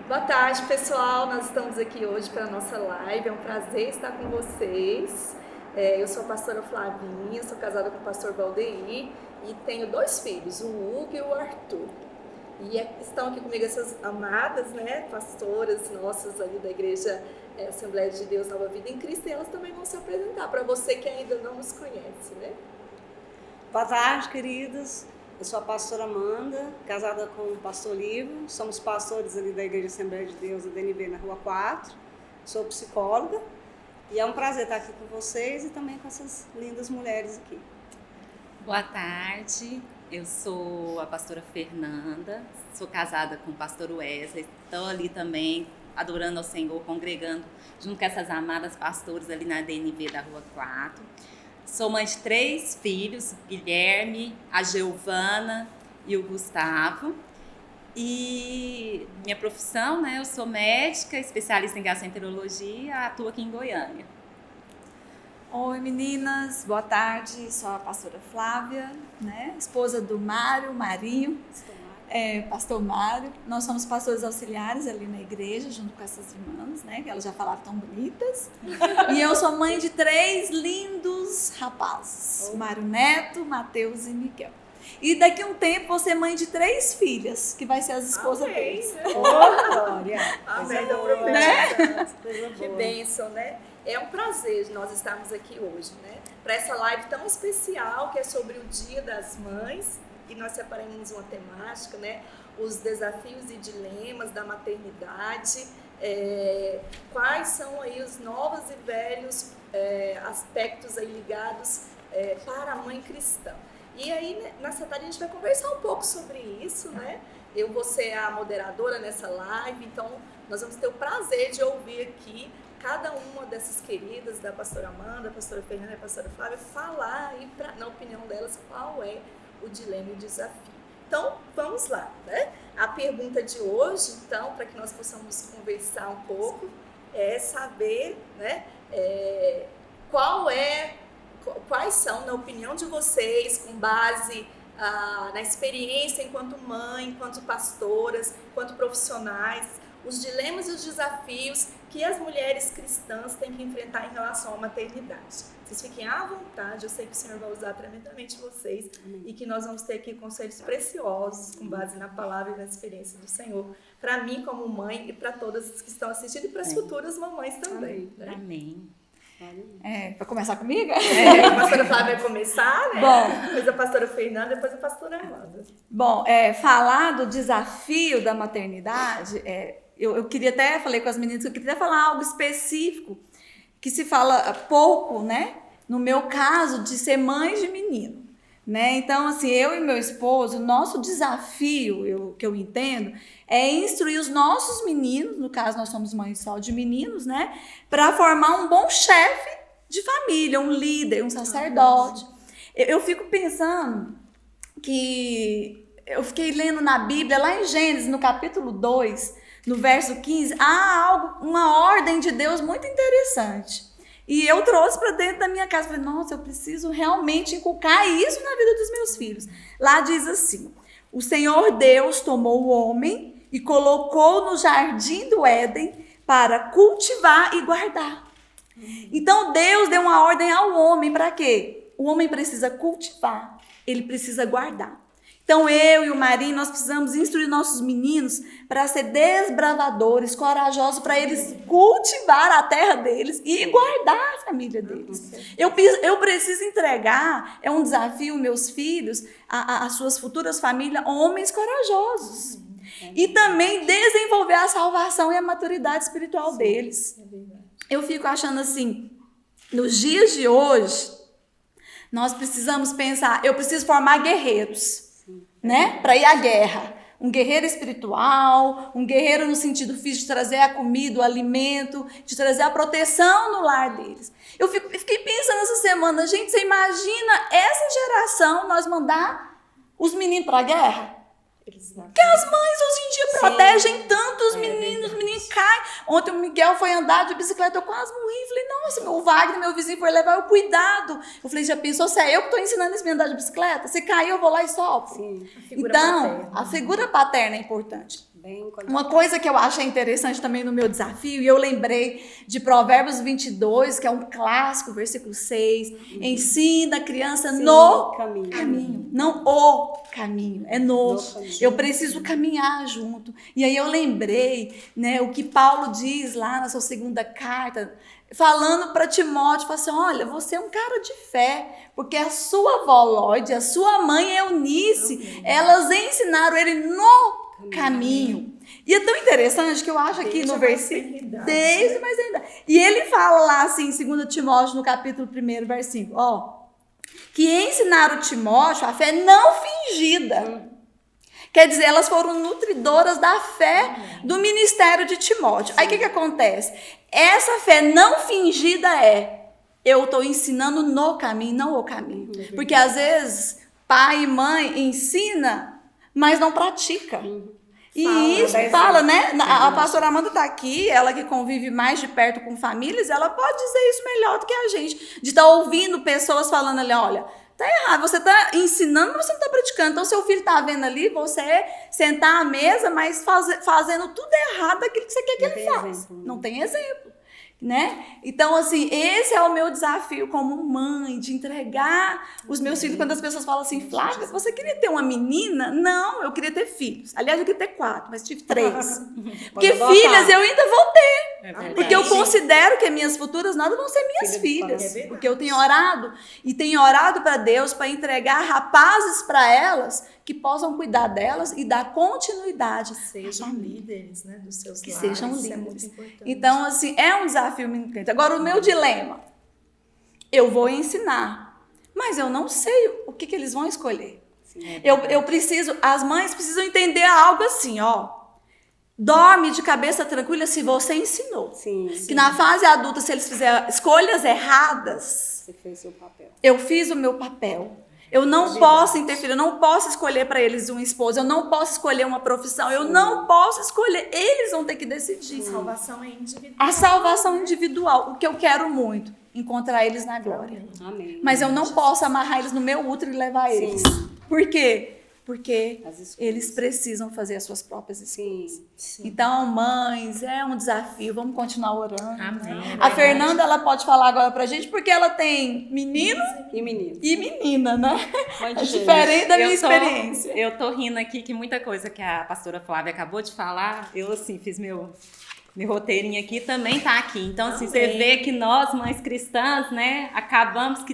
Boa tarde, pessoal. Nós estamos aqui hoje para a nossa live. É um prazer estar com vocês. Eu sou a pastora Flavinha, sou casada com o pastor Valdeir e tenho 2 filhos, o Hugo e o Arthur. E estão aqui comigo essas amadas, né, pastoras nossas ali da igreja Assembleia de Deus Nova Vida em Cristo, e elas também vão se apresentar para você que ainda não nos conhece, né? Boa tarde, queridos. Eu sou a pastora Amanda, casada com o pastor Livro. Somos pastores ali da Igreja Assembleia de Deus, da DNB, na Rua 4. Sou psicóloga e é um prazer estar aqui com vocês e também com essas lindas mulheres aqui. Boa tarde, eu sou a pastora Fernanda, sou casada com o pastor Wesley. Estou ali também adorando ao Senhor, congregando junto com essas amadas pastoras ali na DNB da Rua 4. Sou mãe de 3 filhos, Guilherme, a Giovana e o Gustavo. E minha profissão, né, eu sou médica, especialista em gastroenterologia, atuo aqui em Goiânia. Oi meninas, boa tarde, sou a pastora Flávia, né, esposa do Marinho, pastor Mário. Nós somos pastores auxiliares ali na igreja, junto com essas irmãs, né, que elas já falavam tão bonitas. E eu sou mãe de 3 lindos rapazes, Mário Neto, Mateus e Miguel. E daqui a um tempo vou ser mãe de 3 filhas, que vai ser as esposas deles. Glória! Amém da profeta. Que bênção, né? É um prazer nós estarmos aqui hoje, né? Para essa live tão especial que é sobre o Dia das Mães. E nós separamos uma temática, né? Os desafios e dilemas da maternidade. Quais são aí os novos e velhos aspectos aí ligados para a mãe cristã. E aí, nessa tarde, a gente vai conversar um pouco sobre isso, né? Eu vou ser a moderadora nessa live, então nós vamos ter o prazer de ouvir aqui cada uma dessas queridas, da pastora Amanda, a pastora Fernanda e a pastora Flávia, falar aí, na opinião delas, qual é o dilema e o desafio. Então, vamos lá, né? A pergunta de hoje, então, para que nós possamos conversar um pouco, é saber, né, quais são, na opinião de vocês, com base na experiência enquanto mãe, enquanto pastoras, enquanto profissionais, os dilemas e os desafios que as mulheres cristãs têm que enfrentar em relação à maternidade. Vocês fiquem à vontade, eu sei que o Senhor vai usar tremendamente vocês. Amém. E que nós vamos ter aqui conselhos preciosos com base na palavra e na experiência do Senhor, para mim como mãe e para todas que estão assistindo e para as futuras mamães também. Amém. Né? Amém. Para começar comigo? A pastora Flávia vai começar, né? Bom, depois a pastora Fernanda, depois a pastora Amanda. Bom, falar do desafio da maternidade, eu queria até, falei com as meninas que eu queria falar algo específico, que se fala pouco, né? No meu caso, de ser mãe de menino, né? Então, assim, eu e meu esposo, o nosso desafio, que eu entendo, é instruir os nossos meninos, no caso nós somos mães só de meninos, né? Para formar um bom chefe de família, um líder, um sacerdote. Eu fico pensando que eu fiquei lendo na Bíblia, lá em Gênesis, no capítulo 2, no verso 15, há uma ordem de Deus muito interessante. E eu trouxe para dentro da minha casa. Falei, nossa, eu preciso realmente inculcar isso na vida dos meus filhos. Lá diz assim, o Senhor Deus tomou o homem e colocou no jardim do Éden para cultivar e guardar. Então Deus deu uma ordem ao homem para quê? O homem precisa cultivar, ele precisa guardar. Então eu e o Marinho, nós precisamos instruir nossos meninos para ser desbravadores, corajosos, para eles cultivar a terra deles e guardar a família deles. Eu preciso entregar, é um desafio, meus filhos, as suas futuras famílias, homens corajosos. E também desenvolver a salvação e a maturidade espiritual deles. Eu fico achando assim, nos dias de hoje, nós precisamos pensar, eu preciso formar guerreiros. Né? Para ir à guerra. Um guerreiro espiritual, um guerreiro no sentido físico de trazer a comida, o alimento, de trazer a proteção no lar deles. Eu fiquei pensando essa semana, gente, você imagina essa geração nós mandar os meninos para a guerra? Porque as mães hoje em dia protegem tanto os meninos caem. Ontem o Miguel foi andar de bicicleta, eu quase morri. Falei, nossa, o Wagner, meu vizinho, foi levar o cuidado. Eu falei, já pensou, se é eu que estou ensinando esse menino a andar de bicicleta? Se cair, eu vou lá e sopro. Então, a figura paterna é importante. Bem qualificado. Uma coisa que eu achei interessante também no meu desafio, e eu lembrei de Provérbios 22, que é um clássico, versículo 6, ensina a criança Sim, no caminho. caminho, não o caminho, é no. No caminho. Eu preciso caminhar junto. E aí eu lembrei, né, o que Paulo diz lá na sua segunda carta, falando para Timóteo, falou assim, olha, você é um cara de fé, porque a sua avó Lóide, a sua mãe Eunice, elas ensinaram ele no caminho. E é tão interessante que eu acho aqui Desde no a versículo, maternidade, desde né? mais ainda. E ele fala lá assim, em 2 Timóteo, no capítulo 1, versículo, ó, que ensinaram Timóteo a fé não fingida. Quer dizer, elas foram nutridoras da fé do ministério de Timóteo. Aí o que acontece? Essa fé não fingida eu estou ensinando no caminho, não o caminho. Porque às vezes pai e mãe ensina, mas não pratica. E isso fala, né? A pastora Amanda está aqui, ela que convive mais de perto com famílias, ela pode dizer isso melhor do que a gente. De estar ouvindo pessoas falando ali, olha, tá errado, você tá ensinando, mas você não tá praticando. Então, seu filho tá vendo ali, você sentar à mesa, mas fazendo tudo errado daquilo que você quer que ele faça. Exemplo. Não tem exemplo, né? Então, assim, esse é o meu desafio como mãe, de entregar os meus filhos. Quando as pessoas falam assim, Flávia, você queria ter uma menina? Não, eu queria ter filhos. Aliás, eu queria ter 4, mas tive 3. Porque filhas eu ainda vou ter. Porque eu considero que minhas futuras nada vão ser minhas filhas. Porque eu tenho orado e tenho orado para Deus para entregar rapazes para elas que possam cuidar delas e dar continuidade. Que sejam líderes, né, dos seus Que lares. sejam Isso é muito líderes. importante. Então, assim, é um desafio muito grande. Agora, o meu dilema, eu vou ensinar, mas eu não sei o que eles vão escolher. Eu preciso, as mães precisam entender algo assim, ó. Dorme de cabeça tranquila se você ensinou. Sim. Que na fase adulta, se eles fizerem escolhas erradas, Você fez seu papel. eu fiz o meu papel. Eu não posso interferir, eu não posso escolher para eles um esposo, eu não posso escolher uma profissão, eu não posso escolher, eles vão ter que decidir. A salvação é individual. A salvação individual, o que eu quero muito, encontrar eles na glória. Amém. Mas eu não posso amarrar eles no meu útero e levar eles. Por quê? Porque eles precisam fazer as suas próprias escolhas. Sim. Então, mães, é um desafio, vamos continuar orando. Amém. Né? A Fernanda, ela pode falar agora pra gente, porque ela tem menino E menino. e menina, né? Mãe de É gêmeos. diferente da minha experiência. Eu tô rindo aqui que muita coisa que a pastora Flávia acabou de falar, eu assim fiz meu roteirinho aqui, também tá aqui. Então, assim, você vê que nós, mães cristãs, né, acabamos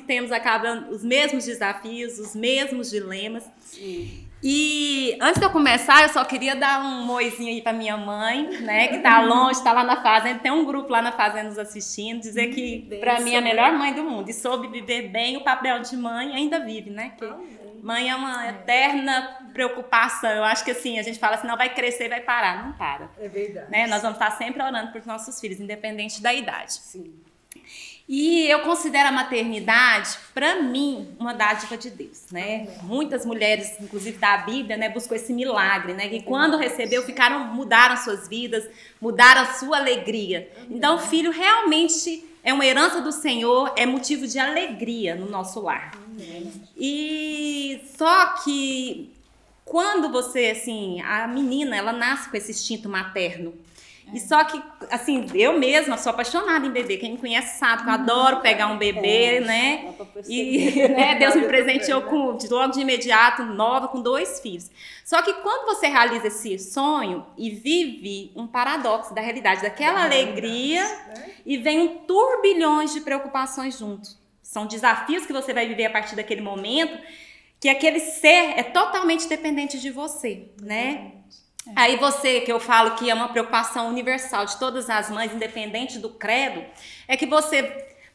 os mesmos desafios, os mesmos dilemas. Sim. E antes de eu começar, eu só queria dar um oizinho aí pra minha mãe, né, que tá longe, tá lá na fazenda, tem um grupo lá na fazenda nos assistindo, dizer que pra mim é a melhor mãe do mundo e soube viver bem o papel de mãe, ainda vive, né, que mãe é uma eterna preocupação. Eu acho que assim, a gente fala assim, não vai crescer, vai parar, não para. É verdade. Né? Nós vamos estar sempre orando por nossos filhos, independente da idade. Sim. E eu considero a maternidade, para mim, uma dádiva de Deus, né? Muitas mulheres, inclusive da Bíblia, né, buscam esse milagre, né? Que quando recebeu, mudaram suas vidas, mudaram a sua alegria. Então, o filho realmente é uma herança do Senhor, é motivo de alegria no nosso lar. E só que quando você, assim, a menina, ela nasce com esse instinto materno. E só que, assim, eu mesma sou apaixonada em bebê. Quem me conhece sabe que eu adoro pegar um bebê, né? E né, Deus me presenteou logo de imediato, nova, com 2 filhos. Só que quando você realiza esse sonho e vive um paradoxo da realidade, daquela alegria, e vem um turbilhões de preocupações junto. São desafios que você vai viver a partir daquele momento, que aquele ser é totalmente dependente de você, né? Aí você, que eu falo que é uma preocupação universal de todas as mães, independente do credo, é que você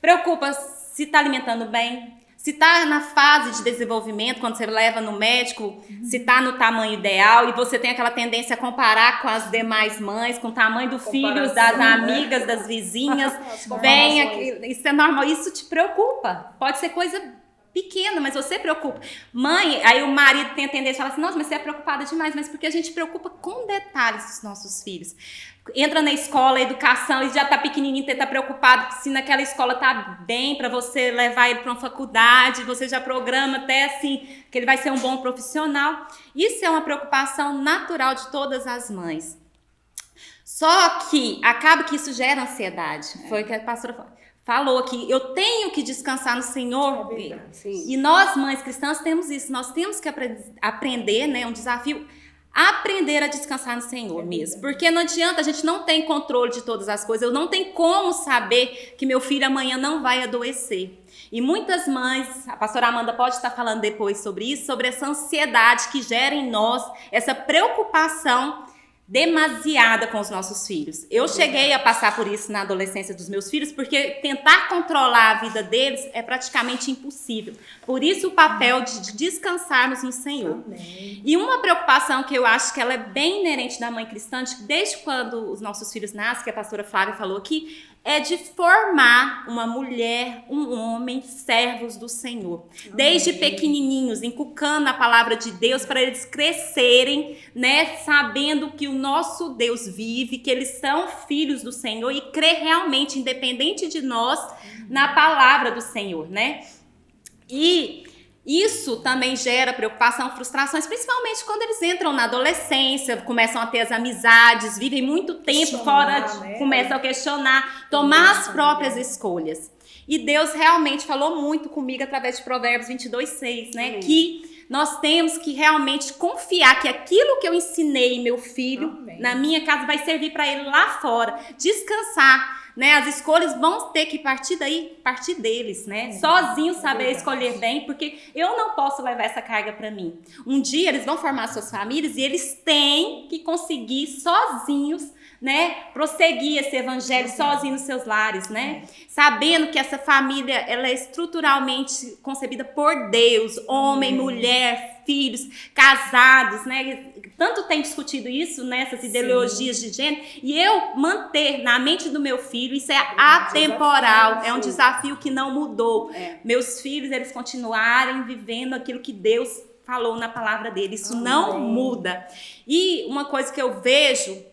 preocupa se está alimentando bem, se está na fase de desenvolvimento, quando você leva no médico, se está no tamanho ideal, e você tem aquela tendência a comparar com as demais mães, com o tamanho do filho, das amigas, das vizinhas, isso é normal, isso te preocupa, pode ser coisa pequena, mas você preocupa. Mãe, aí o marido tem a tendência de falar assim, nossa, mas você é preocupada demais, mas porque a gente preocupa com detalhes dos nossos filhos. Entra na escola, educação, e já tá pequenininho, você tá preocupado se naquela escola tá bem para você levar ele para uma faculdade, você já programa até assim, que ele vai ser um bom profissional. Isso é uma preocupação natural de todas as mães. Só que acaba que isso gera ansiedade. Foi o que a pastora falou aqui. Eu tenho que descansar no Senhor. E nós, mães cristãs, temos isso. Nós temos que aprender, né? Um desafio, aprender a descansar no Senhor mesmo. Porque não adianta, a gente não tem controle de todas as coisas. Eu não tenho como saber que meu filho amanhã não vai adoecer. E muitas mães, a pastora Amanda pode estar falando depois sobre isso, sobre essa ansiedade que gera em nós, essa preocupação demasiada com os nossos filhos. Eu cheguei a passar por isso na adolescência dos meus filhos, porque tentar controlar a vida deles é praticamente impossível. Por isso o papel de descansarmos no Senhor. Amém. E uma preocupação que eu acho que ela é bem inerente da mãe cristã, desde quando os nossos filhos nascem, que a pastora Flávia falou aqui, é de formar uma mulher, um homem, servos do Senhor. Amém. Desde pequenininhos, inculcando a palavra de Deus para eles crescerem, né, sabendo que o nosso Deus vive, que eles são filhos do Senhor e crer realmente, independente de nós, na palavra do Senhor, né? E isso também gera preocupação, frustrações, principalmente quando eles entram na adolescência, começam a ter as amizades, vivem muito tempo fora, começam a questionar, tomar as próprias escolhas. E Deus realmente falou muito comigo através de Provérbios 22:6, né? Que nós temos que realmente confiar que aquilo que eu ensinei meu filho na minha casa vai servir para ele lá fora, descansar. Né, as escolhas vão ter que partir deles, né? Sozinhos saber escolher bem, porque eu não posso levar essa carga para mim. Um dia eles vão formar suas famílias e eles têm que conseguir sozinhos, né, prosseguir esse evangelho sozinho nos seus lares, né? Sabendo que essa família, ela é estruturalmente concebida por Deus, homem, mulher, filhos, casados, né? Tanto tem discutido isso, né, essas ideologias de gênero, e eu manter na mente do meu filho, isso é atemporal, é um desafio que não mudou. Meus filhos, eles continuarem vivendo aquilo que Deus falou na palavra dele, isso não muda. E uma coisa que eu vejo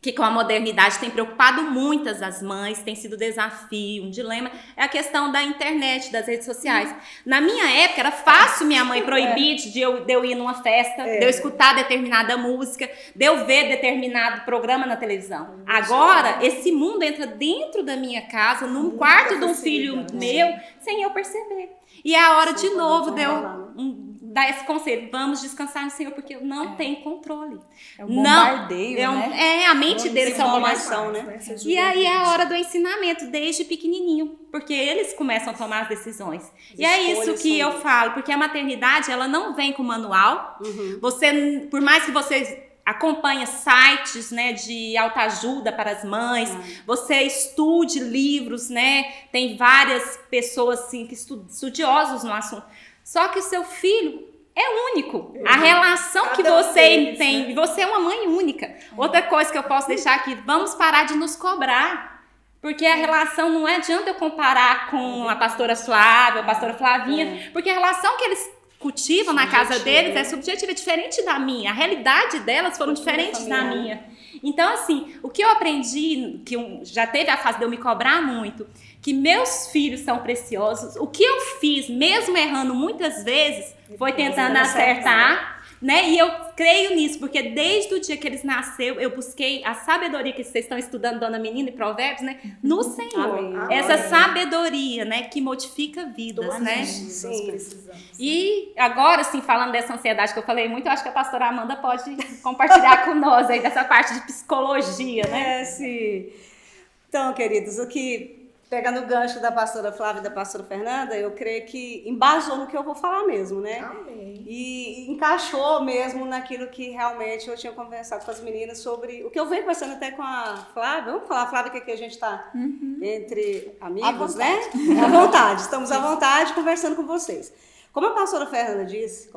que com a modernidade tem preocupado muitas as mães, tem sido desafio, um dilema, é a questão da internet, das redes sociais. Na minha época, era fácil minha mãe proibir de eu ir numa festa, de eu escutar determinada música, de eu ver determinado programa na televisão. Agora, esse mundo entra dentro da minha casa, num quarto de um filho meu, sem eu perceber. E é a hora de novo de eu dar esse conselho, vamos descansar no Senhor, porque eu não tenho controle. É um bombardeio, né? A mente deles é uma bombardeio, né? E aí é a hora do ensinamento, desde pequenininho, porque eles começam a tomar as decisões. E é isso que eu falo, porque a maternidade, ela não vem com manual. Você, por mais que você acompanha sites, né, de autoajuda para as mães, você estude livros, né? Tem várias pessoas assim, que estudiosos no assunto. Só que o seu filho é único. A relação que você tem, né? Você é uma mãe única. Outra coisa que eu posso deixar aqui, vamos parar de nos cobrar. Porque a relação, não adianta eu comparar com a pastora Flávia, a pastora Flavinha, porque a relação que eles cultivam na casa deles é subjetiva, é diferente da minha. A realidade delas foram diferentes da minha. Então, assim, o que eu aprendi, que já teve a fase de eu me cobrar muito, que meus filhos são preciosos, o que eu fiz, mesmo errando muitas vezes, foi tentando acertar, né? E eu creio nisso, porque desde o dia que eles nasceram, eu busquei a sabedoria que vocês estão estudando, Dona Menina e Provérbios, né? No Senhor. Amém. Essa sabedoria, né? Que modifica vidas, né? Sim. E agora, assim, falando dessa ansiedade que eu falei muito, eu acho que a pastora Amanda pode compartilhar com nós aí dessa parte de psicologia, né? Sim. Então, queridos, pegando o gancho da pastora Flávia e da pastora Fernanda, eu creio que embasou no que eu vou falar mesmo, né? Amém. E encaixou mesmo naquilo que realmente eu tinha conversado com as meninas sobre o que eu venho conversando até com a Flávia. Vamos falar, Flávia, que aqui a gente está entre amigos, né? À vontade, estamos à vontade conversando com vocês. Como a pastora Fernanda disse,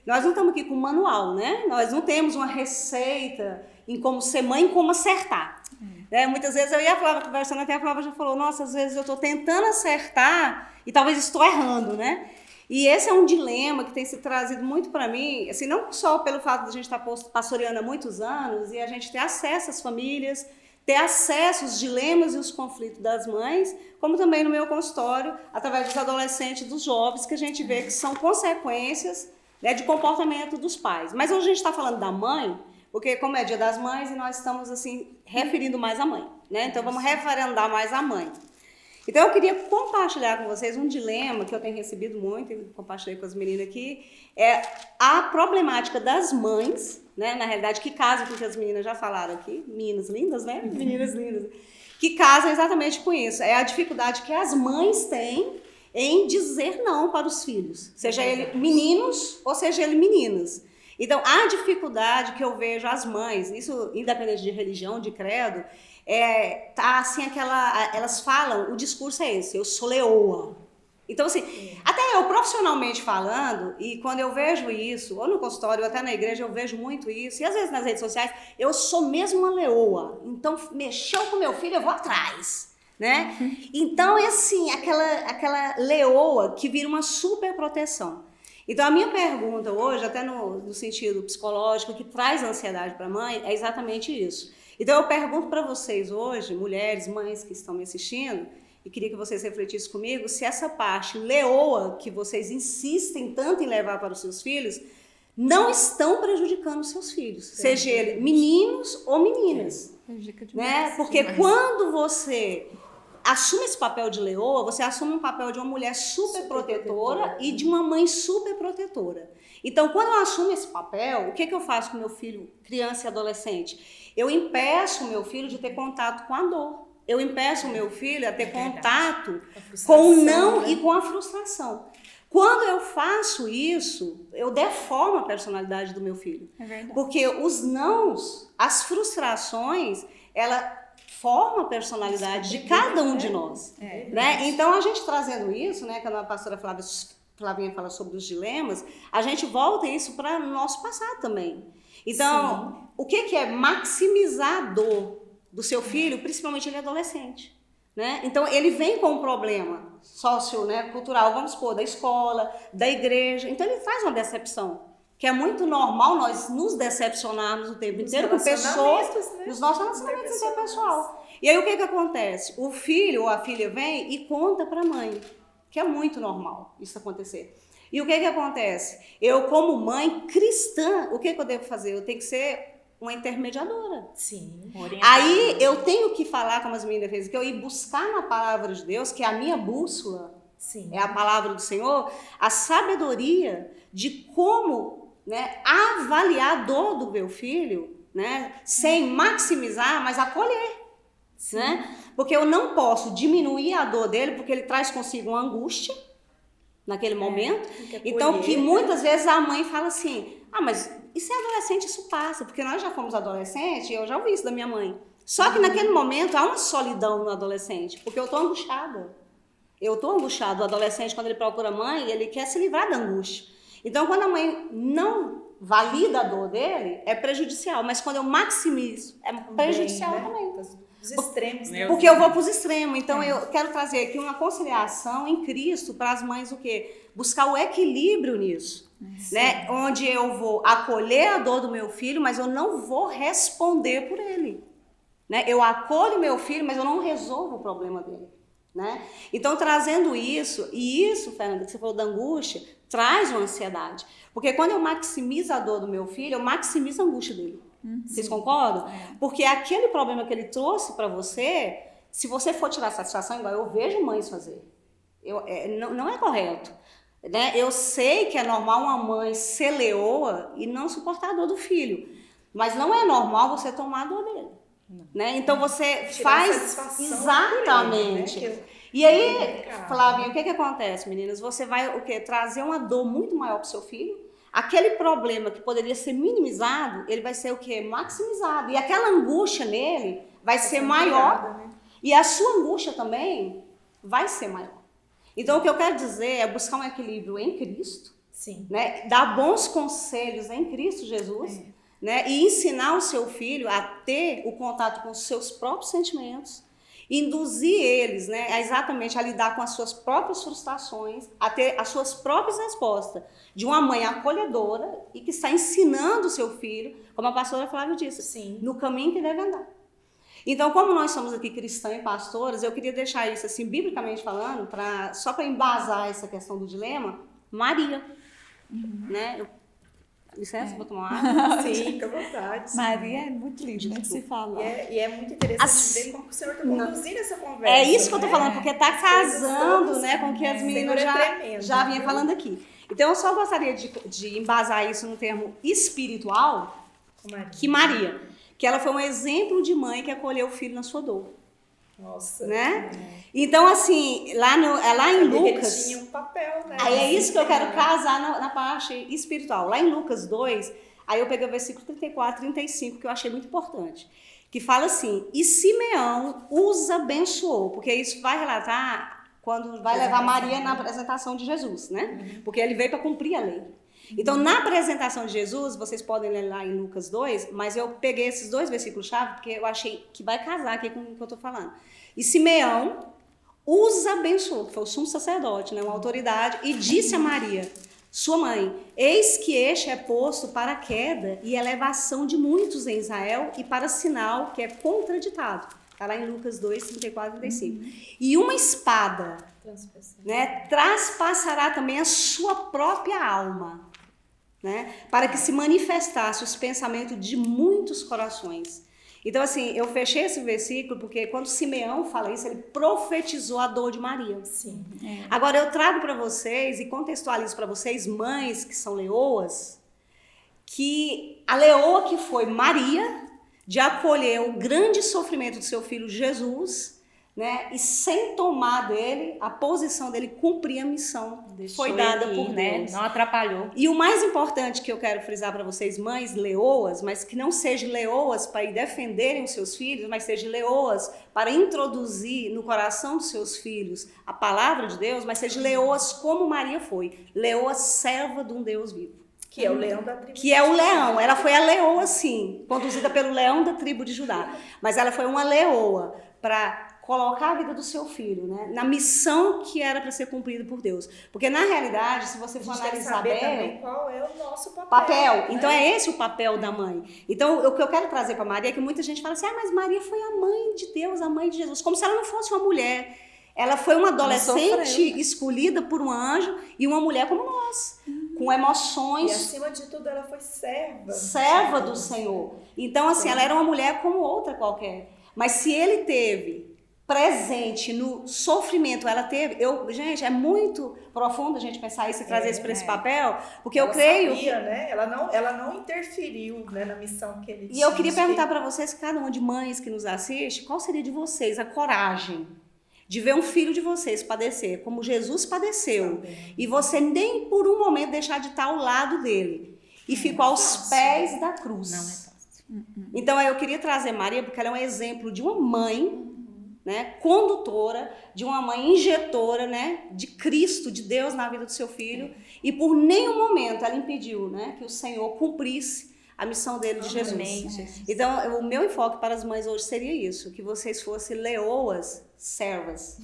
nós não estamos aqui com um manual, né? Nós não temos uma receita em como ser mãe, em como acertar. Né? Muitas vezes eu e a Flávia conversando, até a Flávia já falou, nossa, às vezes eu estou tentando acertar e talvez estou errando, né? E esse é um dilema que tem se trazido muito para mim, assim, não só pelo fato de a gente estar pastoreando há muitos anos e a gente ter acesso às famílias, ter acesso aos dilemas e os conflitos das mães, como também no meu consultório, através dos adolescentes, dos jovens, que a gente vê que são consequências, né, de comportamento dos pais. Mas hoje a gente está falando da mãe, porque como é Dia das Mães, e nós estamos assim referindo mais à mãe, né? Então vamos referendar mais a mãe. Então eu queria compartilhar com vocês um dilema que eu tenho recebido muito, e compartilhei com as meninas aqui, é a problemática das mães, né? Na realidade, que casam com o que as meninas já falaram aqui, meninas lindas, né? Meninas lindas, que casam exatamente com isso. É a dificuldade que as mães têm em dizer não para os filhos, seja ele meninos ou seja ele meninas. Então, a dificuldade que eu vejo as mães, isso independente de religião, de credo, tá assim elas falam, o discurso é esse, eu sou leoa. Então, assim, até eu profissionalmente falando, e quando eu vejo isso, ou no consultório, ou até na igreja, eu vejo muito isso, e às vezes nas redes sociais, eu sou mesmo uma leoa. Então, mexeu com meu filho, eu vou atrás, né? Então, é assim, aquela leoa que vira uma super proteção. Então, a minha pergunta hoje, até no sentido psicológico, que traz ansiedade para a mãe, é exatamente isso. Então, eu pergunto para vocês hoje, mulheres, mães que estão me assistindo, e queria que vocês refletissem comigo, se essa parte leoa que vocês insistem tanto em levar para os seus filhos, não estão prejudicando os seus filhos, seja eles meninos ou meninas. Né? Porque quando você assume esse papel de leoa, você assume um papel de uma mulher super protetora e de uma mãe super protetora. Então, quando eu assumo esse papel, o que eu faço com meu filho, criança e adolescente? Eu impeço o meu filho de ter contato com a dor. Eu impeço o meu filho a ter contato com o não, né? E com a frustração. Quando eu faço isso, eu deformo a personalidade do meu filho. É verdade. Porque os nãos, as frustrações, ela forma a personalidade de cada um de nós. Né? Então, a gente trazendo isso, né, quando a pastora Flavinha fala sobre os dilemas, a gente volta isso para o nosso passado também. Então, o que é maximizar a dor do seu filho, principalmente ele é adolescente? Né? Então, ele vem com um problema sócio, né, cultural, vamos supor, da escola, da igreja. Então, ele traz uma decepção, que é muito normal nós nos decepcionarmos o tempo inteiro com pessoas, né? Nos nossos relacionamentos interpessoal. E aí, o que acontece? O filho ou a filha vem e conta para a mãe, que é muito normal isso acontecer. E o que acontece? Eu, como mãe cristã, o que eu devo fazer? Eu tenho que ser uma intermediadora. Sim. Aí eu tenho que falar, como as meninas fez, que eu ir buscar na palavra de Deus, que é a minha bússola, é a palavra do Senhor, a sabedoria de como, né, avaliar a dor do meu filho, né, sem maximizar, mas acolher. Né? Porque eu não posso diminuir a dor dele, porque ele traz consigo uma angústia naquele momento. Então, que muitas vezes a mãe fala assim, mas isso é adolescente, isso passa, porque nós já fomos adolescentes, e eu já ouvi isso da minha mãe. Só que naquele momento há uma solidão no adolescente, porque eu estou angustiada. O adolescente, quando ele procura a mãe, ele quer se livrar da angústia. Então, quando a mãe não valida a dor dele, é prejudicial. Mas quando eu maximizo, é prejudicial também. Os extremos, né? Porque eu vou para os extremos. Então, eu quero trazer aqui uma conciliação em Cristo para as mães, o quê? Buscar o equilíbrio nisso. Né? Onde eu vou acolher a dor do meu filho, mas eu não vou responder por ele. Né? Eu acolho meu filho, mas eu não resolvo o problema dele. Né? Então, trazendo isso, e isso, Fernanda, que você falou da angústia, traz uma ansiedade. Porque quando eu maximizo a dor do meu filho, eu maximizo a angústia dele. Vocês concordam? Porque aquele problema que ele trouxe para você, se você for tirar satisfação, igual eu vejo mães fazer, não é correto. Né? Eu sei que é normal uma mãe ser leoa e não suportar a dor do filho, mas não é normal você tomar a dor dele. Né? Então você faz exatamente. Ele, né? E aí, Flavinha, o que acontece, meninas? Você vai trazer uma dor muito maior para o seu filho. Aquele problema que poderia ser minimizado, ele vai ser o quê? Maximizado. E aquela angústia nele vai ser maior. Né? E a sua angústia também vai ser maior. Então, o que eu quero dizer é buscar um equilíbrio em Cristo. Sim. Né? Dar bons conselhos em Cristo Jesus. né? E ensinar o seu filho a ter o contato com os seus próprios sentimentos, induzir eles, né, exatamente a lidar com as suas próprias frustrações, a ter as suas próprias respostas, de uma mãe acolhedora e que está ensinando o seu filho, como a pastora Flávia disse, Sim. no caminho que deve andar. Então, como nós somos aqui cristãs e pastoras, eu queria deixar isso, assim, biblicamente falando, só para embasar essa questão do dilema, Maria, né? Licença, vou tomar uma água? Sim, fica à vontade. Maria é muito lindo, né, de se falar. E é muito interessante ver como o Senhor está conduzindo essa conversa. É isso que eu tô né? falando, porque tá casando, né, com o que as meninas Senhor é tremendo, já vinham viu? falando aqui. Então, eu só gostaria de embasar isso no termo espiritual, que Maria, que ela foi um exemplo de mãe que acolheu o filho na sua dor, Nossa. né? Então, assim, lá em Lucas... Ele tinha um papel, né? Aí é isso que eu quero casar na parte espiritual. Lá em Lucas 2, aí eu peguei o versículo 34 e 35, que eu achei muito importante, que fala assim, e Simeão os abençoou, porque isso vai relatar quando vai levar Maria na apresentação de Jesus, né? Porque ele veio para cumprir a lei. Então, na apresentação de Jesus, vocês podem ler lá em Lucas 2, mas eu peguei esses dois versículos-chave, porque eu achei que vai casar aqui com o que eu estou falando. E Simeão os abençoou, que foi o sumo sacerdote, né, uma autoridade, e disse a Maria, sua mãe, eis que este é posto para a queda e elevação de muitos em Israel e para sinal que é contraditado. Está lá em Lucas 2, 34 e 35. E uma espada, né, traspassará também a sua própria alma, né, para que se manifestasse os pensamentos de muitos corações. Então, assim, eu fechei esse versículo porque quando Simeão fala isso, ele profetizou a dor de Maria. Sim. Agora, eu trago para vocês e contextualizo para vocês, mães que são leoas, que a leoa que foi Maria, de acolher o grande sofrimento do seu filho Jesus, né, e sem tomar dele, a posição dele, cumprir a missão foi dada por Deus. Né? Não atrapalhou. E o mais importante que eu quero frisar para vocês, mães leoas, mas que não sejam leoas para ir defenderem os seus filhos, mas sejam leoas para introduzir no coração dos seus filhos a palavra de Deus, mas sejam leoas como Maria foi, leoa serva de um Deus vivo. Que é o leão da tribo. Que é o leão. Ela foi a leoa, sim, conduzida pelo leão da tribo de Judá. Mas ela foi uma leoa para colocar a vida do seu filho, né, na missão que era para ser cumprida por Deus. Porque, na realidade, se você for analisar bem, também qual é o nosso papel. né? Então, é esse o papel da mãe. Então, o que eu quero trazer para Maria é que muita gente fala assim, mas Maria foi a mãe de Deus, a mãe de Jesus, como se ela não fosse uma mulher. Ela foi uma adolescente escolhida por um anjo e uma mulher como nós, com emoções. E, acima de tudo, ela foi serva. Serva do Senhor. Então, assim, ela era uma mulher como outra qualquer. Mas se ele teve presente no sofrimento, ela teve... Gente, é muito profundo a gente pensar isso e trazer isso para esse papel, porque ela eu creio... Sabia, né? Ela não interferiu, né, na missão que ele tinha. E eu queria perguntar para vocês, cada uma de mães que nos assiste, qual seria de vocês a coragem de ver um filho de vocês padecer, como Jesus padeceu, e você nem por um momento deixar de estar ao lado dele, e ficou aos pés da cruz. Não é fácil. Então, eu queria trazer Maria, porque ela é um exemplo de uma mãe, né, condutora, de uma mãe injetora, né, de Cristo, de Deus na vida do seu filho, e por nenhum momento ela impediu, né, que o Senhor cumprisse a missão dele de Jesus. Então, o meu enfoque para as mães hoje seria isso, que vocês fossem leoas servas.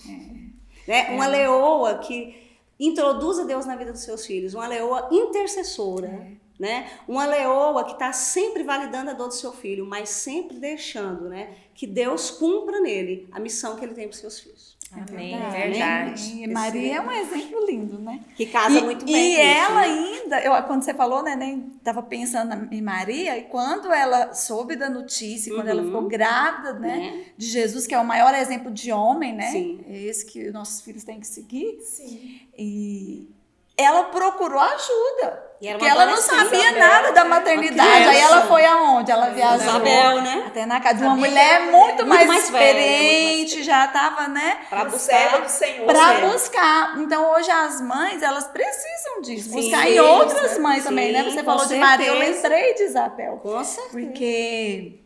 Né? Uma leoa que introduz a Deus na vida dos seus filhos, uma leoa intercessora, né? Uma leoa que está sempre validando a dor do seu filho, mas sempre deixando, né, que Deus cumpra nele a missão que ele tem para os seus filhos. Amém, verdade. E Maria é um exemplo lindo, né? Que casa muito bem. E com isso, ela né? ainda, quando você falou, né, nem estava pensando em Maria, e quando ela soube da notícia, quando ela ficou grávida, né, de Jesus, que é o maior exemplo de homem, né? Sim. É esse que nossos filhos têm que seguir. Sim. E ela procurou ajuda. E era uma porque ela não adolescente, sabia Isabel, nada da né? maternidade. Uma Aí criança. ela foi aonde? Ela viajou. Isabel, né? Até na casa de uma Sabia mulher que muito mais mais velha, experiente, já estava, né? Para Serva buscar. do Senhor. Para buscar. Então, hoje as mães, elas precisam disso. Sim, buscar em sim, outras mães também, né? sim, Você com falou de Maria, eu certeza. lembrei de Isabel. Com certeza. Porque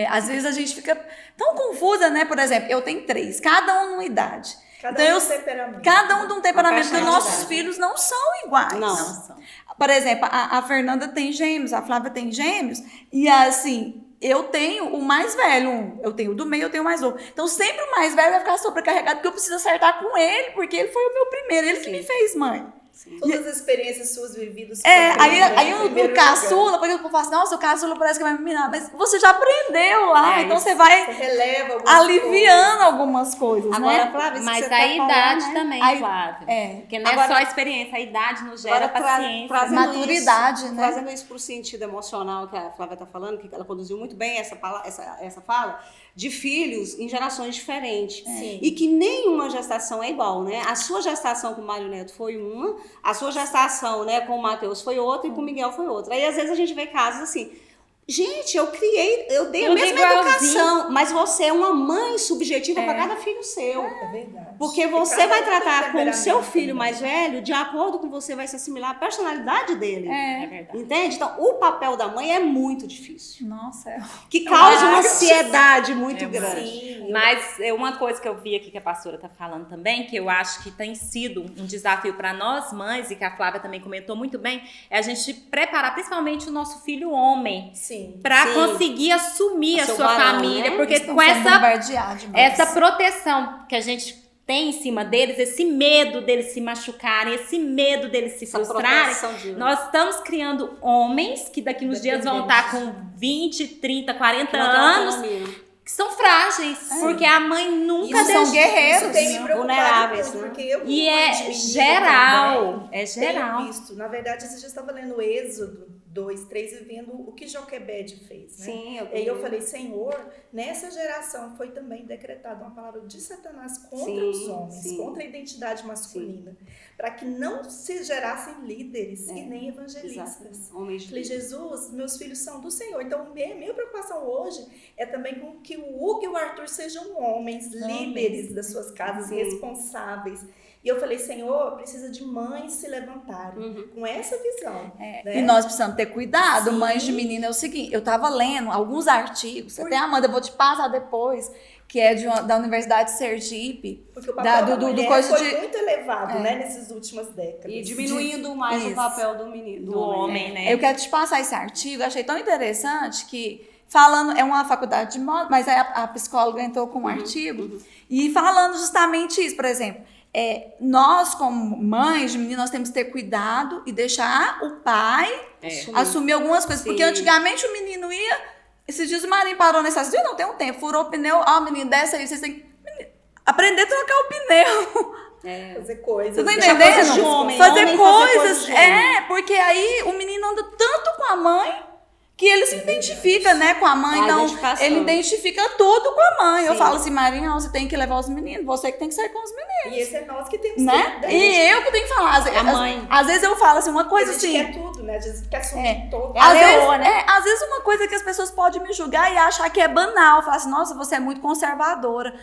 às vezes a gente fica tão confusa, né? Por exemplo, eu tenho 3, cada um numa idade. Cada um tem um temperamento. Cada um tem um temperamento, porque nossos personalidade. filhos não são iguais. Não. Não são. Por exemplo, a Fernanda tem gêmeos, a Flávia tem gêmeos, e assim, eu tenho o mais velho, eu tenho o do meio, eu tenho o mais novo. Então, sempre o mais velho vai ficar sobrecarregado, porque eu preciso acertar com ele, porque ele foi o meu primeiro, ele que me fez mãe. Todas as experiências suas vividas. Aí o o caçula, porque eu falo assim, nossa, o caçula parece que vai me minar, mas você já aprendeu lá, então você vai Você releva algumas aliviando algumas coisas, Agora, né? Flávia, isso Mas que você a tá idade falando, né? também, Aí- Flávia. É. Porque não é só a experiência, a idade nos gera paciência. trazendo Maturidade, isso, né? Trazendo isso para o sentido emocional que a Flávia está falando, que ela conduziu muito bem essa fala, de filhos em gerações diferentes. Sim. E que nenhuma gestação é igual, né? A sua gestação com o Mário Neto foi uma, a sua gestação, né, com o Matheus foi outra e com o Miguel foi outra. Aí, às vezes, a gente vê casos assim... Gente, eu dei a Tudo mesma igualzinho. educação, mas você é uma mãe subjetiva para cada filho seu. É verdade. Porque E você cada vai um tem tratar com o temperamento seu filho também. mais velho, de acordo com você vai se assimilar a personalidade dele. É verdade. Entende? Então, o papel da mãe é muito difícil. Nossa, Que causa uma Nossa. ansiedade muito É grande. Sim. Mas uma coisa que eu vi aqui que a pastora está falando também, que eu acho que tem sido um desafio para nós mães, e que a Flávia também comentou muito bem, é a gente preparar principalmente o nosso filho homem Sim. para Sim. conseguir assumir O a seu sua varão, família, né? porque estão com sendo essa bombardeados demais. proteção que a gente tem em cima deles, esse medo deles se machucarem, esse medo deles se Essa frustrarem, proteção de... nós estamos criando homens que daqui uns dias vão estar com 20, 30, 40 anos, que são frágeis, porque a mãe nunca Isso são deixou. guerreiros. Isso tem me preocupado vulneráveis, muito, né? porque eu, como E mãe é de menina geral, também, é geral. tenho visto. Na verdade, esse dia eu estava lendo Êxodo 2, 3 e vendo o que Joquebede fez, né? Sim, E aí eu falei, Senhor, nessa geração foi também decretada uma palavra de Satanás contra Sim, os homens, sim. contra a identidade masculina, para que não se gerassem líderes e nem evangelistas. Exato. Homens de Falei, Jesus, meus filhos são do Senhor. Então, minha preocupação hoje é também com que o Hugo e o Arthur sejam homens, líderes das suas casas, Sim. responsáveis. E eu falei, Senhor, precisa de mães se levantarem com essa visão. Né? E nós precisamos ter cuidado, Sim. mães de menina, é o seguinte, eu estava lendo alguns artigos, até Amanda, eu vou te passar depois, que é da Universidade de Sergipe. Porque o papel da do mulher coisa foi de- muito elevado, né, nessas últimas décadas. E diminuindo mais Isso. o papel do menino, Do homem, né? Eu quero te passar esse artigo, eu achei tão interessante que, falando, é uma faculdade de moda, mas aí a psicóloga entrou com um artigo, e falando justamente isso, por exemplo, nós como mães de menino, nós temos que ter cuidado e deixar o pai assumir algumas coisas, porque Sim. antigamente o menino ia, esses dias o Marinho parou nessas dias, não tem um tempo, furou o pneu, menino, desce aí, vocês têm que aprender a trocar o pneu. Fazer coisas. Você tá Deixar entendendo? coisas de homem, Fazer homem coisas. coisas de homem. Porque aí o menino anda tanto com a mãe que ele se identifica, né, com a mãe. A Então, identificação. ele identifica tudo com a mãe. Eu Sim. falo assim, Marinha, você tem que levar os meninos, você que tem que sair com os meninos, E esse é nós que temos né? que... E eu que tenho que falar. A mãe. Às vezes eu falo assim, uma A coisa gente assim... quer tudo, né? A gente quer assumir todo. Às leoa, vezes, né? às vezes uma coisa que as pessoas podem me julgar e achar que é banal. Falar assim, nossa, você é muito conservadora.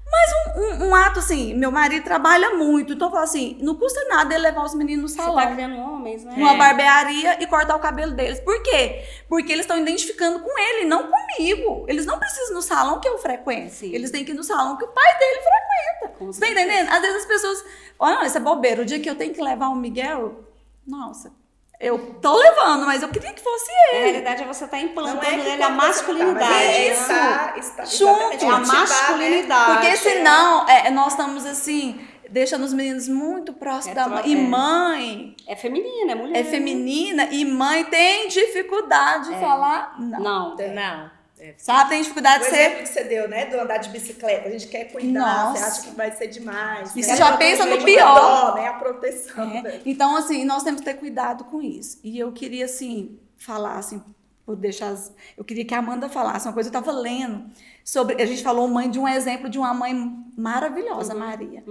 Mas um ato assim, meu marido trabalha muito, então eu falo assim, não custa nada ele levar os meninos no Você salão, tá criando homens, né? numa barbearia e cortar o cabelo deles. Por quê? Porque eles estão identificando com ele, não comigo. Eles não precisam ir no salão que eu frequento. Sim. Eles têm que ir no salão que o pai dele frequenta. Com Você tá certeza. entendendo? Às vezes as pessoas, olha, isso é bobeira. O dia que eu tenho que levar o Miguel, nossa, eu tô levando, mas eu queria que fosse Na ele. realidade, é você tá Não implantando é que nele a quando você não tá, masculinidade. mas é né? está Junto. exatamente, É a cultivar, masculinidade. Porque senão, nós estamos assim, deixando os meninos muito próximos da mãe. E mãe É feminina, é mulher. é feminina e mãe tem dificuldade de falar não. Não. Não. Sabe, tem dificuldade O de ser. exemplo que você deu, né, do andar de bicicleta, a gente quer cuidar, você Nossa. acha que vai ser demais. E né? você já pensa no A pior. dó, né, a proteção. né? Então, assim, nós temos que ter cuidado com isso. E eu queria, assim, falar, assim, eu queria que a Amanda falasse uma coisa, eu estava lendo sobre, a gente falou de um exemplo de uma mãe maravilhosa, Maria.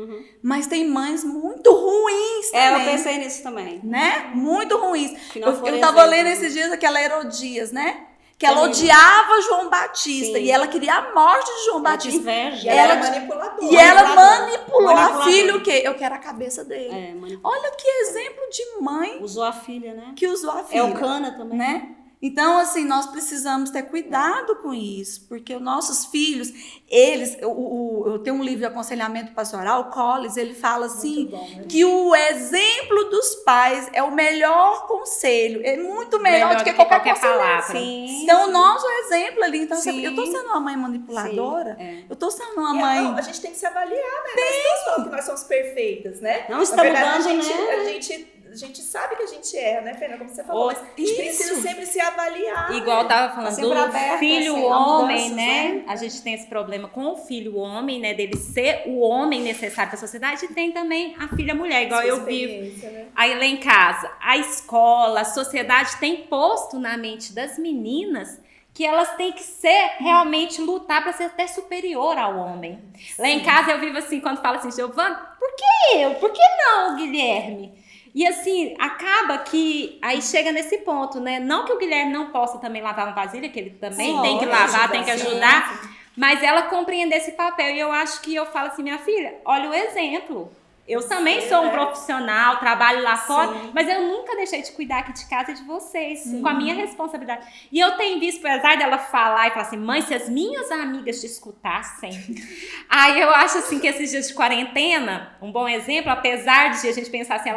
Mas tem mães muito ruins também. Eu pensei nisso também. Né? Muito ruins. Que não foram Eu tava exemplo. lendo esses dias aquela Herodias, né? Que ela odiava João Batista Sim. e ela queria a morte de João Batista. Inveja. E ela Ela- é manipuladora. E ela Manipuladora. manipulou a Manipuladora. filha o quê? Eu quero a cabeça dele. É, Olha que exemplo de mãe usou a filha, né? que usou a filha. É o Cana também. Né? Então, assim, nós precisamos ter cuidado com isso, porque os nossos filhos, eles, eu tenho um livro de aconselhamento pastoral, o Collins, ele fala assim, bom, né? que o exemplo dos pais é o melhor conselho, é muito melhor do que qualquer conselho. palavra. Sim. Então, nós o exemplo ali, então, Sim. eu estou sendo uma mãe manipuladora, Sim, eu estou sendo uma E mãe... a gente tem que se avaliar, né? Nós não estamos falando que nós somos perfeitas, né? Não está Na verdade, mudando, a gente sabe que a gente erra, né, Fernanda? Como você falou, mas a gente precisa sempre se avaliar. Igual eu tava falando sempre do aberta, filho assim, a homem, mudanças, né? né? A gente tem esse problema com o filho homem, né? Dele ser o homem necessário para a sociedade. E tem também a filha mulher, igual Sua eu vivo. experiência, né? Aí lá em casa, a escola, a sociedade tem posto na mente das meninas que elas têm que ser, realmente lutar para ser até superior ao homem. Lá em casa eu vivo assim, quando fala assim, Giovana, por que eu? Por que não, Guilherme? E assim, acaba que aí chega nesse ponto, né? Não que o Guilherme não possa também lavar uma vasilha, que ele também tem que lavar, tem que ajudar, mas ela compreender esse papel. E eu acho que eu falo assim, minha filha, olha o exemplo. Eu também sou um profissional, trabalho lá fora, mas eu nunca deixei de cuidar aqui de casa e de vocês, com a minha responsabilidade. E eu tenho visto, apesar dela falar e falar assim, mãe, se as minhas amigas te escutassem. Aí eu acho assim que esses dias de quarentena, um bom exemplo, apesar de a gente pensar assim,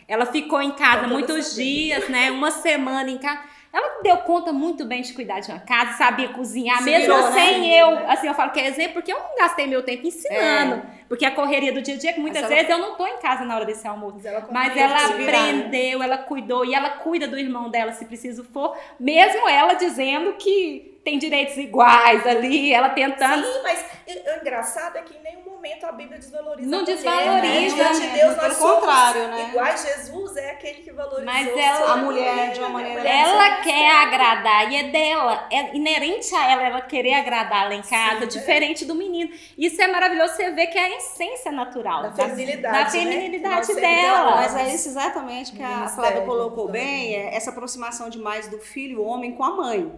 ela ficou em casa muitos dias, né? Uma semana em casa. Ela deu conta muito bem de cuidar de uma casa, sabia cozinhar, mesmo sem eu. Assim, eu falo que é exemplo, porque eu não gastei meu tempo ensinando. Porque a correria do dia a dia, que muitas vezes eu não tô em casa na hora desse almoço. Mas ela aprendeu, ela cuidou, e ela cuida do irmão dela, se preciso for. Mesmo ela dizendo que tem direitos iguais ali, ela tentando. Sim, mas o engraçado é que em nenhum momento a Bíblia desvaloriza Não a mulher, desvaloriza, né? Diante de Deus, pelo nós somos contrário, né? iguais. Jesus é aquele que valorizou Mas ela- a mulher de uma maneira- Ela quer agradar, e é dela, é inerente a ela querer agradar lá em casa, diferente do menino. Isso é maravilhoso, você vê que é a essência natural Da feminilidade, da né? feminilidade Nós sempre dela. Mas é isso exatamente que a Ministério, Flávia colocou também. bem, é essa aproximação demais do filho homem com a mãe.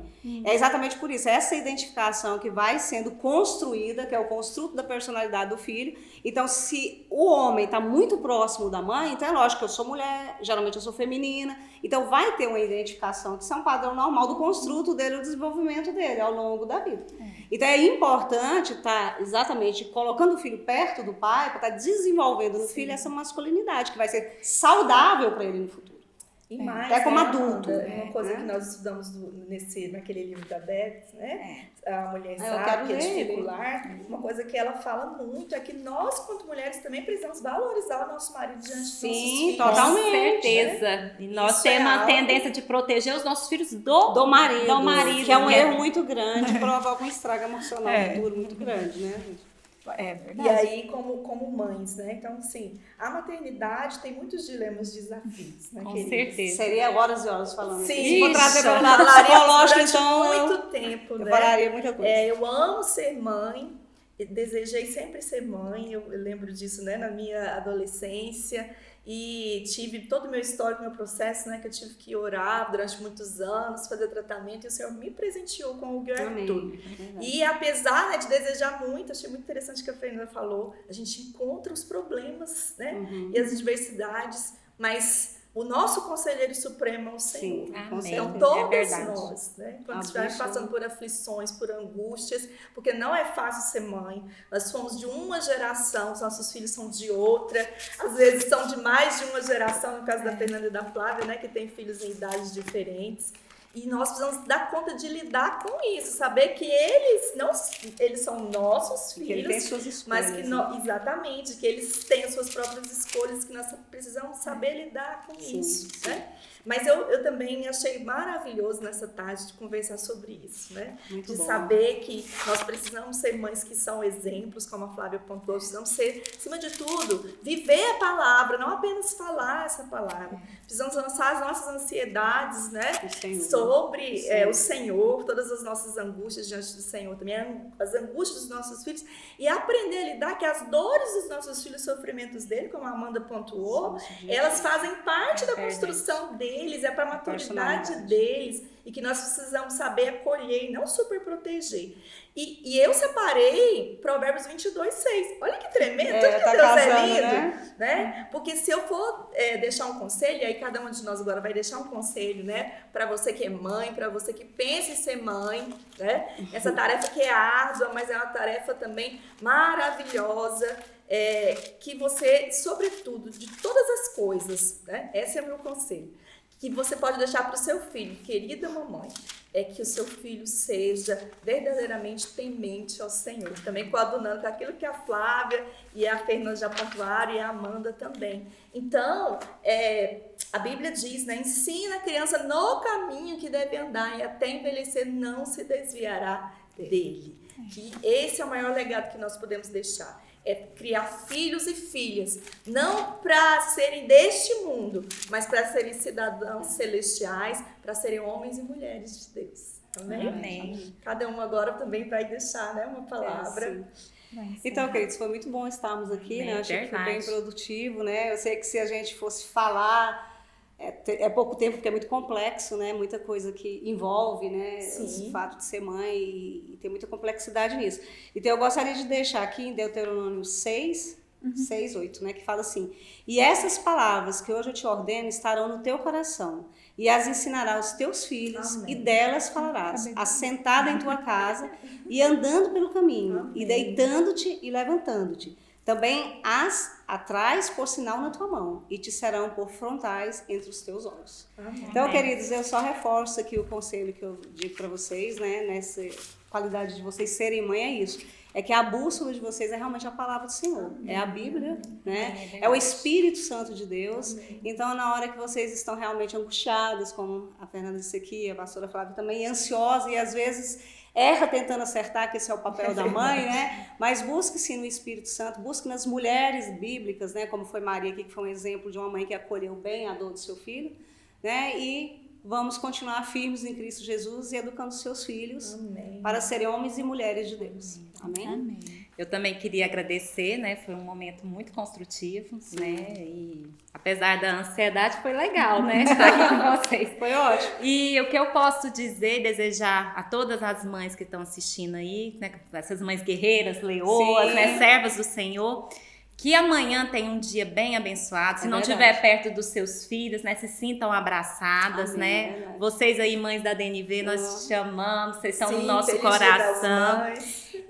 É exatamente por isso, essa identificação que vai sendo construída, que é o construto da personalidade do filho. Então, se o homem está muito próximo da mãe, então é lógico que eu sou mulher, geralmente eu sou feminina, então vai ter uma identificação, que isso é um padrão normal do construto dele, do desenvolvimento dele ao longo da vida. Então é importante estar exatamente colocando o filho perto do pai, para estar desenvolvendo no filho essa masculinidade, que vai ser saudável para ele no futuro. E mais, Até como né, adulto, Amanda, uma coisa né? que nós estudamos naquele livro da Beth, né? A Mulher Eu Sábia, quero que é ler ele. discipular, uma coisa que ela fala muito é que nós, quanto mulheres, também precisamos valorizar o nosso marido diante dos nossos filhos. Totalmente. Com certeza. E nós Isso temos é a algo- tendência de proteger os nossos filhos do marido, que é um né? erro muito grande, provoca um estrago emocional futuro muito grande, né, gente? É verdade. E aí, como mães, né? Então, assim, a maternidade tem muitos dilemas e desafios, né, Com querida? certeza. Seria horas e horas falando. Sim. Se for trazer para o Isso, lado falaríamos psicológico, durante então muito tempo, eu né? falaria muita coisa. Eu amo ser mãe, desejei sempre ser mãe, eu lembro disso, né, na minha adolescência, e tive todo o meu histórico, meu processo, né, que eu tive que orar durante muitos anos, fazer tratamento, e o Senhor me presenteou com o Arthur. E apesar, né, de desejar muito, achei muito interessante o que a Fernanda falou, a gente encontra os problemas, né, e as adversidades, mas o nosso conselheiro supremo é o Senhor. Sim, Amém. com Então, certeza. todos verdade. nós, né? Quando Absoluto. estivermos passando por aflições, por angústias, porque não é fácil ser mãe. Nós fomos de uma geração, os nossos filhos são de outra. Às vezes são de mais de uma geração, no caso da Fernanda e da Flávia, né? Que tem filhos em idades diferentes. E nós precisamos dar conta de lidar com isso, saber que eles são nossos Que ele tem filhos, suas escolhas. mas que exatamente, que eles têm as suas próprias escolhas, que nós precisamos saber lidar com isso, né? Mas eu também achei maravilhoso nessa tarde de conversar sobre isso, né? Muito De bom. saber que nós precisamos ser mães que são exemplos, como a Flávia pontuou, precisamos ser, acima de tudo, viver a palavra, não apenas falar essa palavra. Precisamos lançar as nossas ansiedades, né? Sobre o Senhor, todas as nossas angústias diante do Senhor, também as angústias dos nossos filhos, e aprender a lidar que as dores dos nossos filhos, os sofrimentos dele, como a Amanda pontuou, elas fazem parte da construção deles, é para a maturidade deles. e que nós precisamos saber acolher e não super proteger. E eu separei Provérbios 22:6. Olha que tremendo, tudo que tá Deus casando, é lindo, né? Porque se eu for deixar um conselho, e aí cada um de nós agora vai deixar um conselho, né? Para você que é mãe, para você que pensa em ser mãe, né? Essa tarefa que é árdua, mas é uma tarefa também maravilhosa, que você, sobretudo, de todas as coisas, né? Esse é o meu conselho, que você pode deixar para o seu filho, querida mamãe, é que o seu filho seja verdadeiramente temente ao Senhor. Também coadunando com aquilo que a Flávia e a Fernanda já pontuaram e a Amanda também. Então, a Bíblia diz, né? Ensina a criança no caminho que deve andar e até envelhecer não se desviará dele. Que esse é o maior legado que nós podemos deixar. É criar filhos e filhas, não para serem deste mundo, mas para serem cidadãos celestiais, para serem homens e mulheres de Deus. Amém? Amém. Cada um agora também vai deixar, né, uma palavra. Então, queridos, foi muito bom estarmos aqui, né? Acho que foi bem produtivo, né? Eu sei que se a gente fosse falar, é pouco tempo, porque é muito complexo, né? Muita coisa que envolve, né? Esse fato de ser mãe e tem muita complexidade nisso. Então, eu gostaria de deixar aqui em Deuteronômio 6:8, né? Que fala assim: e essas palavras que hoje eu te ordeno estarão no teu coração, e as ensinarás aos teus filhos, e delas falarás, assentada em tua casa, e andando pelo caminho, e deitando-te e levantando-te. Também as atrás por sinal na tua mão, e te serão por frontais entre os teus olhos. Amém. Então, queridos, eu só reforço aqui o conselho que eu digo para vocês, né? Nessa qualidade de vocês serem mãe, é isso. É que a bússola de vocês é realmente a palavra do Senhor. É a Bíblia, né? É o Espírito Santo de Deus. Então, na hora que vocês estão realmente angustiadas, como a Fernanda disse aqui, a pastora Flávia também, ansiosa e às vezes erra tentando acertar, que esse é o papel da mãe, né? Mas busque sim no Espírito Santo, busque nas mulheres bíblicas, né? Como foi Maria aqui, que foi um exemplo de uma mãe que acolheu bem a dor do seu filho, né? E vamos continuar firmes em Cristo Jesus e educando seus filhos para serem homens e mulheres de Deus. Amém? Amém. Eu também queria agradecer, né? Foi um momento muito construtivo, né? E apesar da ansiedade, foi legal, né? Estar aqui com vocês. Foi ótimo. E o que eu posso dizer, desejar a todas as mães que estão assistindo aí, né? Essas mães guerreiras, leoas, né? Servas do Senhor, que amanhã tenha um dia bem abençoado. Se não estiver perto dos seus filhos, né? Se sintam abraçadas, né? Vocês aí, mães da DNV, nós te chamamos, vocês estão no nosso coração.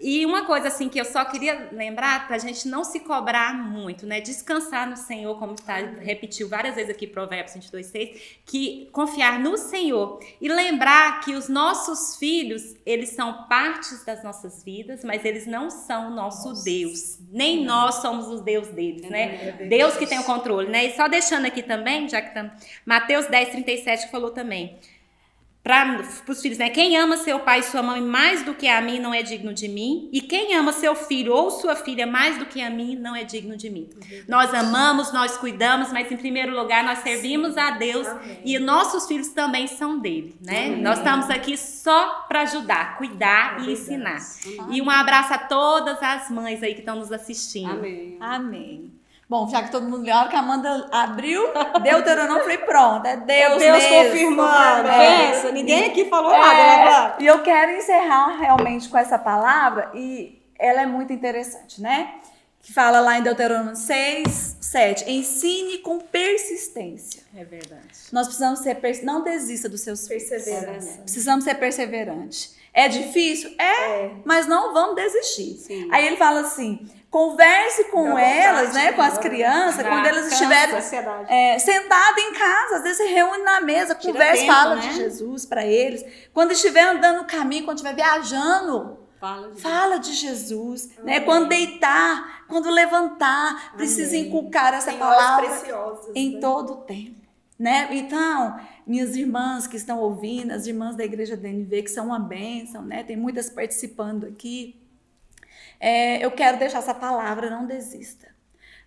E uma coisa assim que eu só queria lembrar, pra gente não se cobrar muito, né? Descansar no Senhor, como repetiu várias vezes aqui Provérbios 22:6, que confiar no Senhor e lembrar que os nossos filhos, eles são partes das nossas vidas, mas eles não são o nosso Deus. Nem nós somos os Deus deles, né? Deus que tem o controle, né? E só deixando aqui também, já que estamos... Mateus 10:37 falou também. Para os filhos, né? Quem ama seu pai e sua mãe mais do que a mim não é digno de mim, e quem ama seu filho ou sua filha mais do que a mim não é digno de mim. Nós amamos, nós cuidamos, mas em primeiro lugar nós servimos a Deus. E nossos filhos também são dele, né? Nós estamos aqui só para ajudar, cuidar e ensinar. E um abraço a todas as mães aí que estão nos assistindo. Amém. Amém. Bom, já que todo mundo leu, a hora que a Amanda abriu, Deuteronômio, falei, pronto, é Deus mesmo. Confirmando. Pensa, ninguém aqui falou nada, né? E eu quero encerrar realmente com essa palavra, e ela é muito interessante, né? Que fala lá em Deuteronômio 6:7, ensine com persistência. É verdade. Nós precisamos ser, não desista dos seus filhos. Perseverança. Precisamos ser perseverantes. É difícil? Mas não vamos desistir. Sim. Aí ele fala assim, converse com elas, né, com as crianças, quando elas estiverem sentadas em casa, às vezes se reúne na mesa, converse, fala de Jesus para eles. Quando estiver andando no caminho, quando estiver viajando, fala de Jesus, né? Quando deitar, quando levantar, precisa inculcar essa palavra em todo o tempo. Né? Então, minhas irmãs que estão ouvindo, as irmãs da Igreja DNV, que são uma bênção, né? Tem muitas participando aqui. Eu quero deixar essa palavra, não desista.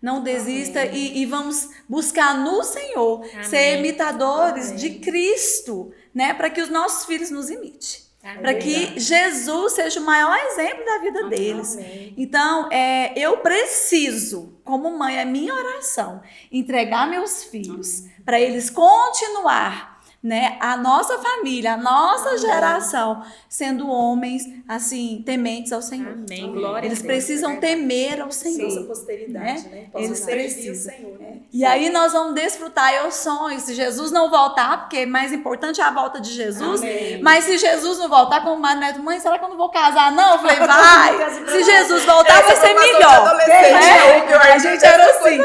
Não desista e vamos buscar no Senhor ser imitadores de Cristo, né? Para que os nossos filhos nos imitem. Para que Jesus seja o maior exemplo da vida deles. Então, eu preciso, como mãe, é minha oração, entregar meus filhos para eles continuar né, a nossa família, a nossa geração, sendo homens, assim, tementes ao Senhor. Amém. Glória Eles a Deus. precisam temer ao Senhor. Nossa posteridade, né? Possa Eles servir precisam. o Senhor, né? E aí nós vamos desfrutar, eu sonho, se Jesus não voltar, porque mais importante é a volta de Jesus, Amém. mas se Jesus não voltar, como o neto, mãe, será que eu não vou casar não? Eu falei, vai, se Jesus voltar vai ser melhor. Né? A gente era assim,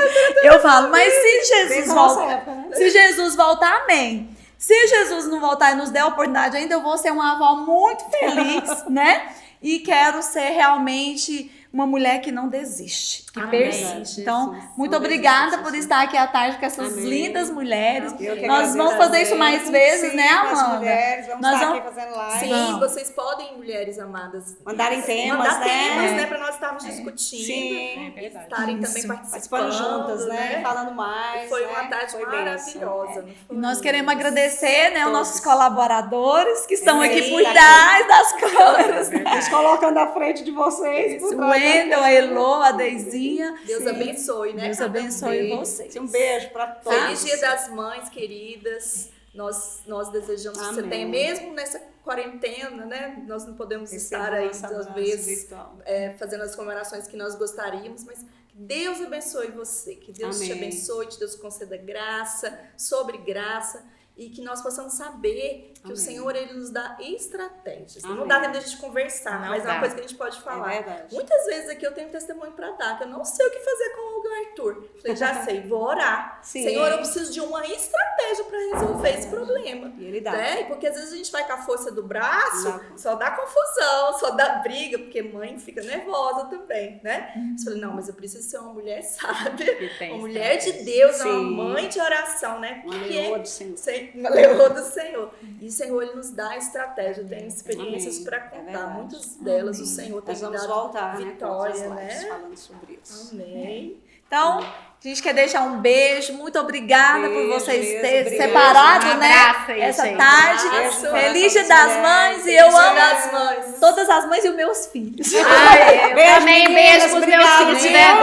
eu falo, mas se Jesus voltar, se Jesus voltar, amém. Se Jesus não voltar e nos der a oportunidade ainda, eu vou ser uma avó muito feliz, né? E quero ser realmente uma mulher que não desiste, que Amém. persiste. Então, Jesus. muito Não obrigada desiste, por Jesus. estar aqui à tarde com essas Amém. lindas mulheres. Eu que Nós vamos fazer isso mais vezes, Sim, né, com as Amanda? mulheres, vamos Nós estar vamos- aqui fazendo live. Sim, Vamos. vocês podem, mulheres amadas, Mandarem temas, mandar né? temas, né, para nós estarmos discutindo. Sim. E estarem também Isso. participando, Participando juntas, né? Falando mais. Foi né? uma tarde Foi maravilhosa. Não foi? Nós queremos agradecer, né, os Todos. nossos colaboradores que estão Sim, aqui por tá trás das câmeras. Nos colocando à frente de vocês. por O trás da Wendel, a câmera. Elô, a Deizinha. Deus abençoe, né? Deus cada um abençoe deles. vocês. Um beijo para todos. Feliz Dia das Mães, queridas. Nós desejamos que você Amém. tenha, mesmo nessa quarentena, né? Nós não podemos Receba estar aí, nossa às abraço vezes, virtual. fazendo as comemorações que nós gostaríamos, mas que Deus abençoe você, que Deus te Amém. abençoe, que Deus conceda graça, sobre graça, e que nós possamos saber que Amém. o Senhor, Ele nos dá estratégias. Não Amém. dá tempo de a gente conversar, Não mas é dá. uma coisa que a gente pode falar. É verdade. Muitas vezes aqui eu tenho testemunho para dar, que eu não sei o que fazer com o Arthur. Falei, já sei, vou orar. Sim. Senhor, eu preciso de uma estratégia para resolver esse problema. E ele dá. Né? Porque às vezes a gente vai com a força do braço, Não. só dá confusão, só dá briga, porque mãe fica nervosa também, né? Eu falei, não, mas eu preciso ser uma mulher sábia, Que tem uma mulher de estratégia. Deus, Sim. uma mãe de oração, né? Uma Porque leoa do Senhor. uma leoa do Senhor. E o Senhor, Ele nos dá estratégia. Eu tenho experiências Amém. para É contar. verdade. Muitas delas o Senhor tem Nós vamos dado voltar, vitória, né? Com outras lives né? falando sobre isso. Amém. Então, a gente quer deixar um beijo. Muito obrigada por Beijo, vocês beijo, terem obrigada. separado, Um né? abraço aí, Essa gente. tarde. Abraço. Feliz Dia Coração das das Mães. E mulheres. eu Dia amo das Mães. todas as mães e os meus filhos. Ai, eu Beijo, também meninas, beijo pros meus obrigada, filhos, se viu? tiver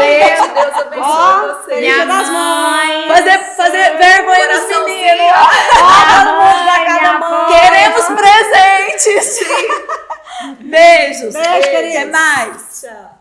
Deus abençoe Ó, vocês. Minha Dia das mãe. Fazer vergonha dos Coraçãozinho. meninos. cada mãe. Queremos presentes. Beijos. Beijo, queridas. Até mais. Tchau.